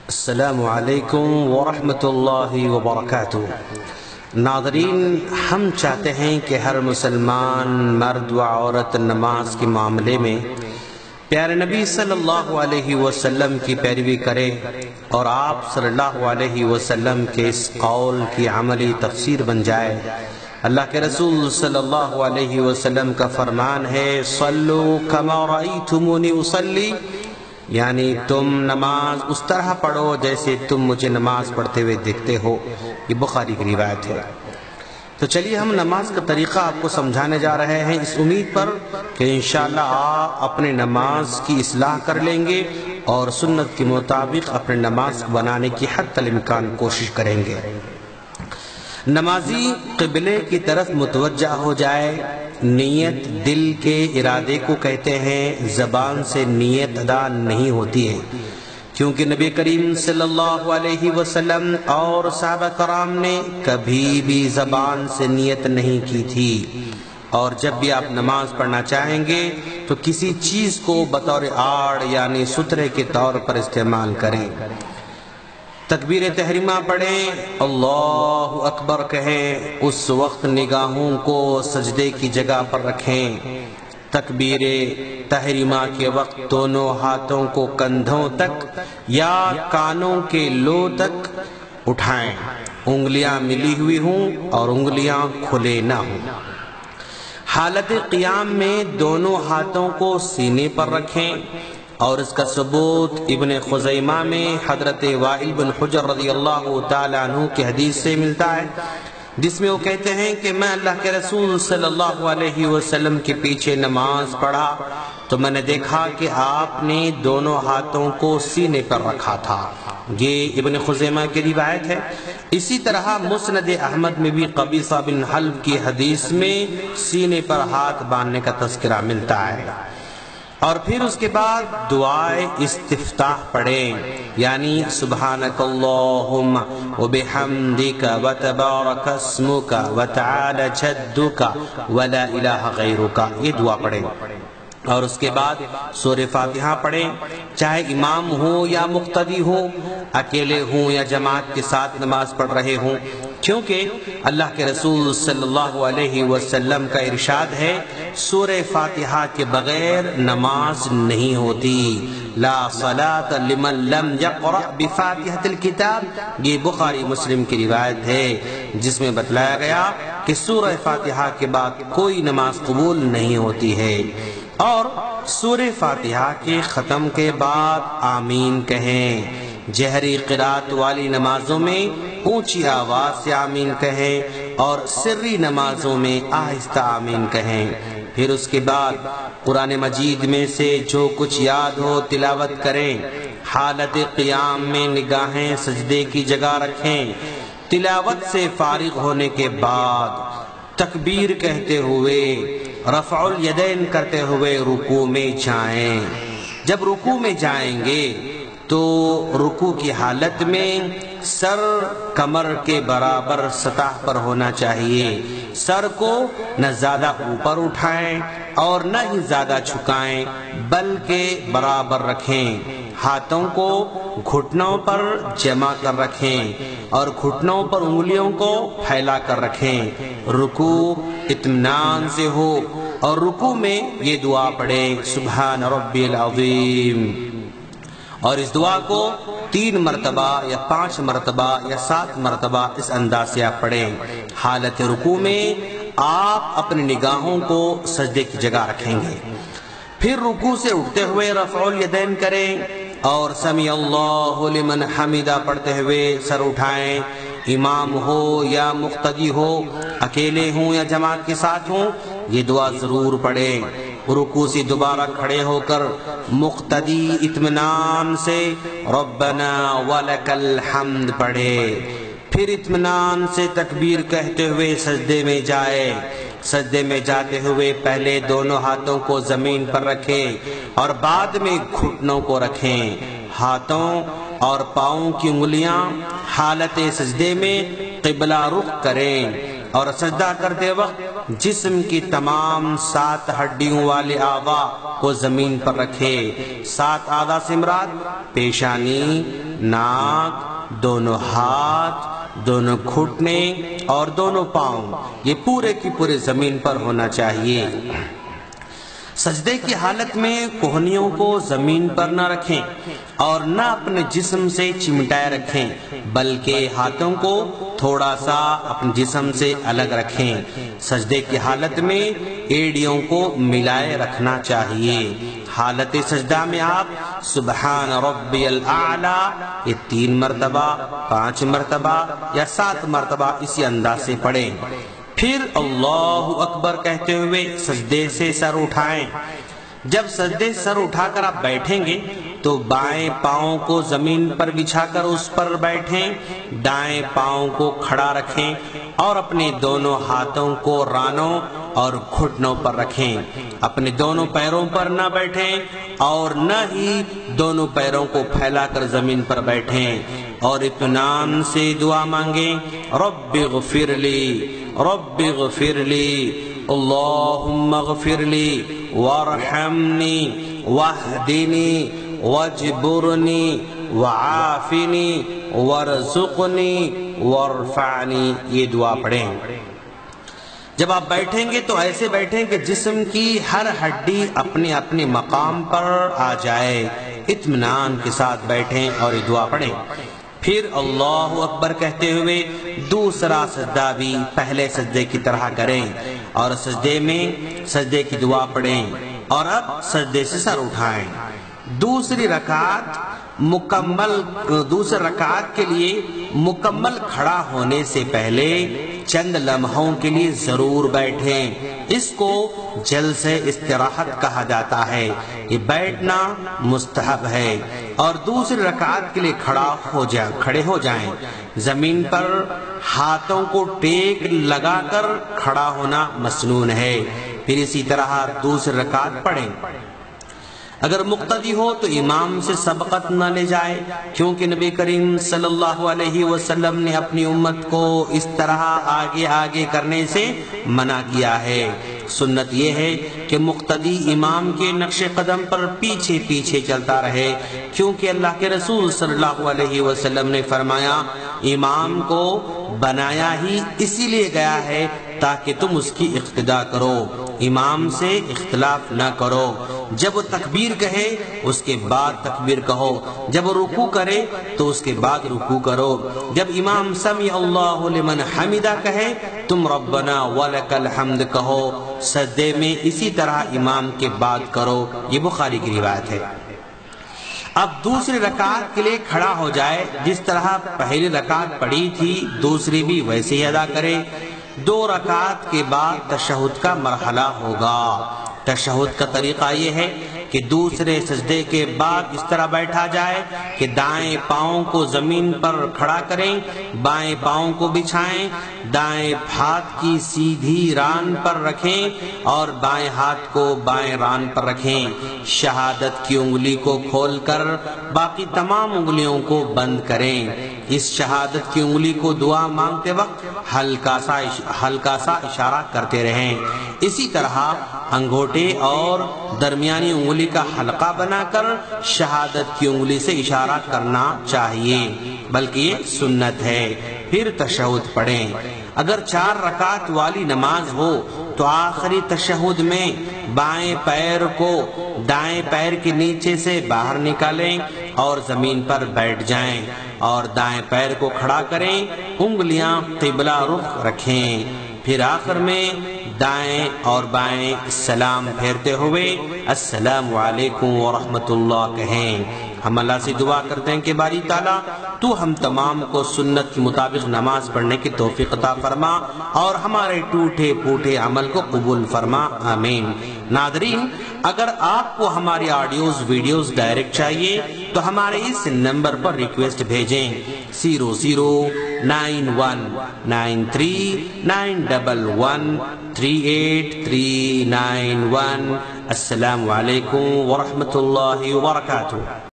السلام علیکم ورحمۃ اللہ وبرکاتہ۔ ناظرین، ہم چاہتے ہیں کہ ہر مسلمان مرد و عورت نماز کے معاملے میں پیارے نبی صلی اللہ علیہ وسلم کی پیروی کرے اور آپ صلی اللہ علیہ وسلم کے اس قول کی عملی تفسیر بن جائے۔ اللہ کے رسول صلی اللہ علیہ وسلم کا فرمان ہے، صلو کما رأیتمونی اصلی، یعنی تم نماز اس طرح پڑھو جیسے تم مجھے نماز پڑھتے ہوئے دیکھتے ہو۔ یہ بخاری کی روایت ہے۔ تو چلیے ہم نماز کا طریقہ آپ کو سمجھانے جا رہے ہیں، اس امید پر کہ انشاءاللہ آپ اپنے نماز کی اصلاح کر لیں گے اور سنت کے مطابق اپنے نماز بنانے کی حتی الامکان کوشش کریں گے۔ نمازی قبلے کی طرف متوجہ ہو جائے۔ نیت دل کے ارادے کو کہتے ہیں، زبان سے نیت ادا نہیں ہوتی ہے، کیونکہ نبی کریم صلی اللہ علیہ وسلم اور صحابہ کرام نے کبھی بھی زبان سے نیت نہیں کی تھی۔ اور جب بھی آپ نماز پڑھنا چاہیں گے تو کسی چیز کو بطور آڑ یعنی سترے کے طور پر استعمال کریں۔ تکبیر تحریمہ پڑھیں، اللہ اکبر کہیں، اس وقت نگاہوں کو سجدے کی جگہ پر رکھیں۔ تکبیر تحریمہ کے وقت دونوں ہاتھوں کو کندھوں تک یا کانوں کے لو تک اٹھائیں، انگلیاں ملی ہوئی ہوں اور انگلیاں کھلے نہ ہوں۔ حالت قیام میں دونوں ہاتھوں کو سینے پر رکھیں، اور اس کا ثبوت ابن خزیمہ میں حضرت وائل بن حجر رضی اللہ تعالیٰ عنہ کی حدیث سے ملتا ہے، جس میں وہ کہتے ہیں کہ میں اللہ کے رسول صلی اللہ علیہ وسلم کے پیچھے نماز پڑھا تو میں نے دیکھا کہ آپ نے دونوں ہاتھوں کو سینے پر رکھا تھا۔ یہ ابن خزیمہ کی روایت ہے۔ اسی طرح مسند احمد میں بھی قبیصہ بن حلب کی حدیث میں سینے پر ہاتھ باندھنے کا تذکرہ ملتا ہے۔ اور پھر اس کے بعد دعائے استفتاح پڑھیں، یعنی سبحانک اللہم وبحمدک وتبارک اسمک وتعالی جدک ولا الہ غیرک، یہ دعا پڑھیں۔ اور اس کے بعد سورہ فاتحہ پڑھیں، چاہے امام ہوں یا مقتدی ہوں، اکیلے ہوں یا جماعت کے ساتھ نماز پڑھ رہے ہوں، کیونکہ اللہ کے رسول صلی اللہ علیہ وسلم کا ارشاد ہے، سورہ فاتحہ کے بغیر نماز نہیں ہوتی۔ لا صلاۃ لمن لم یقرأ بفاتحۃ الکتاب، یہ بخاری مسلم کی روایت ہے، جس میں بتلایا گیا کہ سورہ فاتحہ کے بعد کوئی نماز قبول نہیں ہوتی ہے۔ اور سورہ فاتحہ کے ختم کے بعد آمین کہیں۔ جہری قرات والی نمازوں میں اونچی آواز سے آمین کہیں اور سری نمازوں میں آہستہ آمین کہیں۔ پھر اس کے بعد قرآن مجید میں سے جو کچھ یاد ہو تلاوت کریں۔ حالت قیام میں نگاہیں سجدے کی جگہ رکھیں۔ تلاوت سے فارغ ہونے کے بعد تکبیر کہتے ہوئے رفع الیدین کرتے ہوئے رکوع میں جائیں۔ جب رکوع میں جائیں گے تو رکوع کی حالت میں سر کمر کے برابر سطح پر ہونا چاہیے۔ سر کو نہ زیادہ اوپر اٹھائیں اور نہ ہی زیادہ جھکائیں، بلکہ برابر رکھیں۔ ہاتھوں کو گھٹنوں پر جمع کر رکھیں اور گھٹنوں پر انگلیوں کو پھیلا کر رکھیں۔ رکوع اطمینان سے ہو اور رکوع میں یہ دعا پڑھیں، سبحان ربی العظیم، اور اس دعا کو 3 مرتبہ یا 5 مرتبہ یا 7 مرتبہ اس انداز سے آپ پڑھیں۔ حالت رکوع میں آپ اپنی نگاہوں کو سجدے کی جگہ رکھیں گے۔ پھر رکوع سے اٹھتے ہوئے رفع الیدین کریں اور سمیع اللہ لمن حمدہ پڑھتے ہوئے سر اٹھائیں۔ امام ہو یا مقتدی ہو، اکیلے ہوں یا جماعت کے ساتھ ہوں، یہ دعا ضرور پڑھیں۔ رکوع سے دوبارہ کھڑے ہو کر مقتدی اطمینان سے ربنا ولک الحمد پڑھے۔ پھر اطمینان سے تکبیر کہتے ہوئے سجدے میں جائے۔ سجدے میں جاتے ہوئے پہلے دونوں ہاتھوں کو زمین پر رکھیں اور بعد میں گھٹنوں کو رکھیں۔ ہاتھوں اور پاؤں کی انگلیاں حالت سجدے میں قبلہ رخ کریں۔ اور سجدہ کرتے وقت جسم کی تمام 7 ہڈیوں والے اعضاء کو زمین پر رکھے۔ 7 اعضاء سے مراد پیشانی، ناک، دونوں ہاتھ، دونوں گھٹنے اور دونوں پاؤں، یہ پورے کی پورے زمین پر ہونا چاہیے۔ سجدے کی حالت میں کوہنیوں کو زمین پر نہ رکھیں اور نہ اپنے جسم سے چمٹائے رکھیں، بلکہ ہاتھوں کو تھوڑا سا اپنے جسم سے الگ رکھیں۔ سجدے کی حالت میں ایڑیوں کو ملائے رکھنا چاہیے۔ حالت سجدہ میں آپ سبحان ربی الاعلی یہ 3 مرتبہ، 5 مرتبہ یا 7 مرتبہ اسی انداز سے پڑھیں۔ پھر اللہ اکبر کہتے ہوئے سجدے سے سر اٹھائیں۔ جب سجدے سر اٹھا کر آپ بیٹھیں گے تو بائیں پاؤں کو زمین پر بچھا کر اس پر بیٹھیں، دائیں پاؤں کو کھڑا رکھیں اور اپنے دونوں ہاتھوں کو رانوں اور گھٹنوں پر رکھیں۔ اپنے دونوں پیروں پر نہ بیٹھیں اور نہ ہی دونوں پیروں کو پھیلا کر زمین پر بیٹھیں، اور اطمینان سے دعا مانگیں، رب اغفر لی، رب اغفر لی، اللہم اغفر لی وارحمنی واہدنی واجبرنی وعافنی وارزقنی وارفعنی، یہ دعا پڑھیں۔ جب آپ بیٹھیں گے تو ایسے بیٹھیں کہ جسم کی ہر ہڈی اپنے اپنے مقام پر آ جائے، اطمینان کے ساتھ بیٹھیں اور یہ دعا پڑھیں۔ پھر اللہ اکبر کہتے ہوئے دوسرا سجدہ بھی پہلے سجدے کی طرح کریں اور سجدے میں سجدے کی دعا پڑھیں، اور اب سجدے سے سر اٹھائیں۔ دوسری رکعت کے لیے مکمل کھڑا ہونے سے پہلے چند لمحوں کے لیے ضرور بیٹھیں۔ اس کو جلسہ استراحت کہا جاتا ہے۔ یہ بیٹھنا مستحب ہے، اور دوسری رکعت کے لیے کھڑے ہو جائیں۔ زمین پر ہاتھوں کو ٹیک لگا کر کھڑا ہونا مسنون ہے۔ پھر اسی طرح دوسری رکعت پڑھیں۔ اگر مقتدی ہو تو امام سے سبقت نہ لے جائے، کیونکہ نبی کریم صلی اللہ علیہ وسلم نے اپنی امت کو اس طرح آگے آگے کرنے سے منع کیا ہے۔ سنت یہ ہے کہ مقتدی امام کے نقش قدم پر پیچھے پیچھے چلتا رہے، کیونکہ اللہ کے رسول صلی اللہ علیہ وسلم نے فرمایا، امام کو بنایا ہی اسی لیے گیا ہے تاکہ تم اس کی اقتداء کرو، امام سے اختلاف نہ کرو۔ جب وہ تکبیر کہے اس کے بعد تکبیر کہو، جب وہ رکوع کرے تو اس کے بعد رکوع کرو، جب امام سمع اللہ لمن حمدہ کہے تم ربنا ولک الحمد کہو، سجدے میں اسی طرح امام کے بعد کرو۔ یہ بخاری کی روایت ہے۔ اب دوسری رکعت کے لیے کھڑا ہو جائے، جس طرح پہلی رکعت پڑھی تھی دوسری بھی ویسے ہی ادا کرے۔ 2 رکعت کے بعد تشہد کا مرحلہ ہوگا۔ تشہد کا طریقہ یہ ہے کہ دوسرے سجدے کے بعد اس طرح بیٹھا جائے کہ دائیں پاؤں کو زمین پر کھڑا کریں، بائیں پاؤں کو بچھائیں، دائیں ہاتھ کی سیدھی ران پر رکھیں اور بائیں ہاتھ کو بائیں ران پر رکھیں۔ شہادت کی انگلی کو کھول کر باقی تمام انگلیوں کو بند کریں۔ اس شہادت کی انگلی کو دعا مانگتے وقت ہلکا سا اشارہ کرتے رہیں۔ اسی طرح انگوٹھے اور درمیانی انگلی کا حلقہ بنا کر شہادت کی انگلی سے اشارہ کرنا چاہیے، بلکہ یہ سنت ہے۔ پھر تشہد پڑھیں۔ اگر 4 رکعت والی نماز ہو تو آخری تشہد میں بائیں پیر کو دائیں پیر کے نیچے سے باہر نکالیں اور زمین پر بیٹھ جائیں، اور دائیں پیر کو کھڑا کریں، انگلیاں قبلہ رخ رکھیں۔ پھر آخر میں دائیں اور بائیں سلام پھیرتے ہوئے السلام علیکم ورحمۃ اللہ کہیں۔ ہم اللہ سے دعا کرتے ہیں کہ باری تعالیٰ تو ہم تمام کو سنت کے مطابق نماز پڑھنے کی توفیق عطا فرما اور ہمارے ٹوٹے پھوٹے عمل کو قبول فرما، آمین۔ ناظرین، اگر آپ کو ہماری آڈیوز ویڈیوز ڈائریکٹ چاہیے تو ہمارے اس نمبر پر ریکویسٹ بھیجیں 009193113839 السلام علیکم ورحمۃ اللہ وبرکاتہ۔